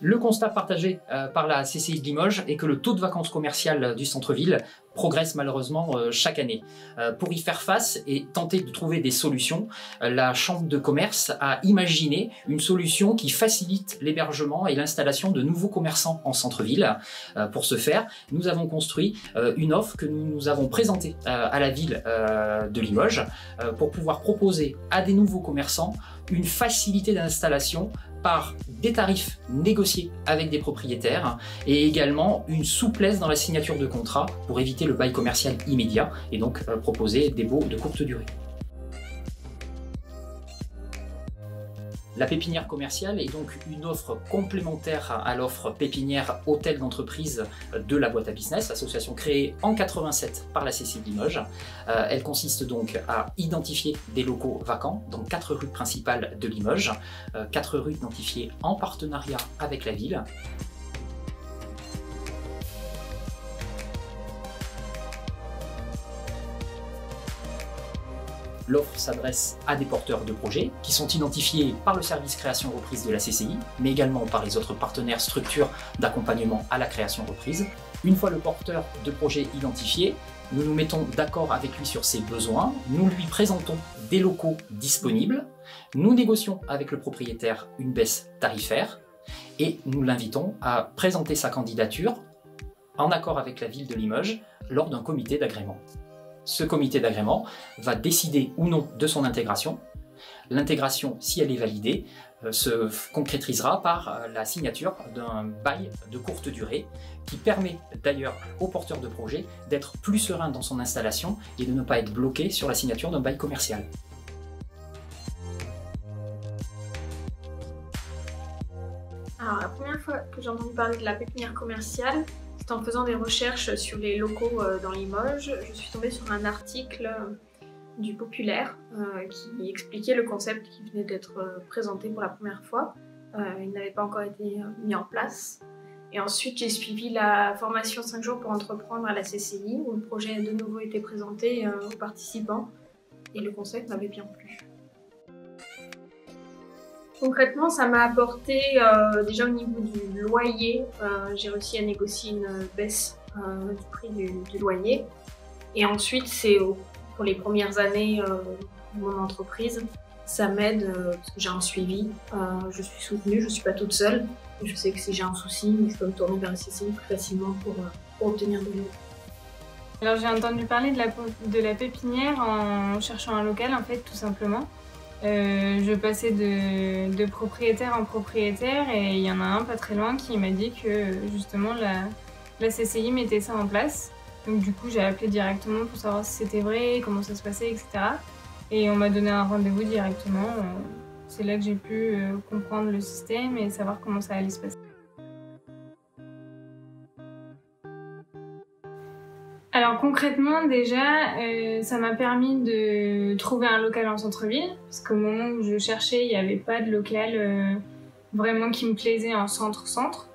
Le constat partagé par la CCI de Limoges est que le taux de vacances commerciales du centre-ville progresse malheureusement chaque année. Pour y faire face et tenter de trouver des solutions, la Chambre de commerce a imaginé une solution qui facilite l'hébergement et l'installation de nouveaux commerçants en centre-ville. Pour ce faire, nous avons construit une offre que nous avons présentée à la ville de Limoges pour pouvoir proposer à des nouveaux commerçants une facilité d'installation par des tarifs négociés avec des propriétaires et également une souplesse dans la signature de contrat pour éviter le bail commercial immédiat et donc proposer des baux de courte durée. La pépinière commerciale est donc une offre complémentaire à l'offre pépinière hôtel d'entreprise de la boîte à business, association créée en 87 par la CCI de Limoges. Elle consiste donc à identifier des locaux vacants dans 4 rues principales de Limoges, 4 rues identifiées en partenariat avec la ville. L'offre s'adresse à des porteurs de projets qui sont identifiés par le service création-reprise de la CCI, mais également par les autres partenaires structures d'accompagnement à la création-reprise. Une fois le porteur de projet identifié, nous nous mettons d'accord avec lui sur ses besoins, nous lui présentons des locaux disponibles, nous négocions avec le propriétaire une baisse tarifaire et nous l'invitons à présenter sa candidature en accord avec la ville de Limoges lors d'un comité d'agrément. Ce comité d'agrément va décider ou non de son intégration. L'intégration, si elle est validée, se concrétisera par la signature d'un bail de courte durée qui permet d'ailleurs aux porteurs de projet d'être plus serein dans son installation et de ne pas être bloqué sur la signature d'un bail commercial. Alors, la première fois que j'ai entendu parler de la pépinière commerciale, en faisant des recherches sur les locaux dans Limoges, je suis tombée sur un article du Populaire qui expliquait le concept qui venait d'être présenté pour la première fois. Il n'avait pas encore été mis en place. Et ensuite, j'ai suivi la formation 5 jours pour entreprendre à la CCI, où le projet de nouveau était présenté aux participants et le concept m'avait bien plu. Concrètement, ça m'a apporté déjà au niveau du loyer, j'ai réussi à négocier une baisse du prix du loyer. Et ensuite, c'est pour les premières années de mon entreprise, ça m'aide parce que j'ai un suivi, je suis soutenue, je ne suis pas toute seule. Et je sais que si j'ai un souci, je peux me tourner vers la CCI plus facilement pour obtenir de l'aide. Alors j'ai entendu parler de la pépinière en cherchant un local en fait, tout simplement. Je passais de propriétaire en propriétaire et il y en a un pas très loin qui m'a dit que justement la CCI mettait ça en place. Donc du coup j'ai appelé directement pour savoir si c'était vrai, comment ça se passait, etc. Et on m'a donné un rendez-vous directement. C'est là que j'ai pu comprendre le système et savoir comment ça allait se passer. Alors concrètement déjà, ça m'a permis de trouver un local en centre-ville, parce qu'au moment où je cherchais, il n'y avait pas de local vraiment qui me plaisait en centre-centre.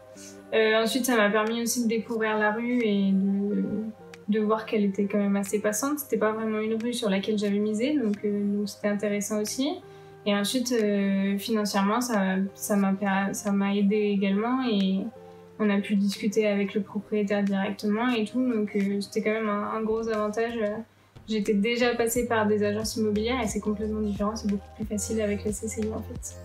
Ensuite, ça m'a permis aussi de découvrir la rue et de voir qu'elle était quand même assez passante. C'était pas vraiment une rue sur laquelle j'avais misé, donc c'était intéressant aussi. Et ensuite, financièrement, ça m'a aidé également et on a pu discuter avec le propriétaire directement et tout, donc c'était quand même un gros avantage. J'étais déjà passée par des agences immobilières et c'est complètement différent, c'est beaucoup plus facile avec la CCI en fait.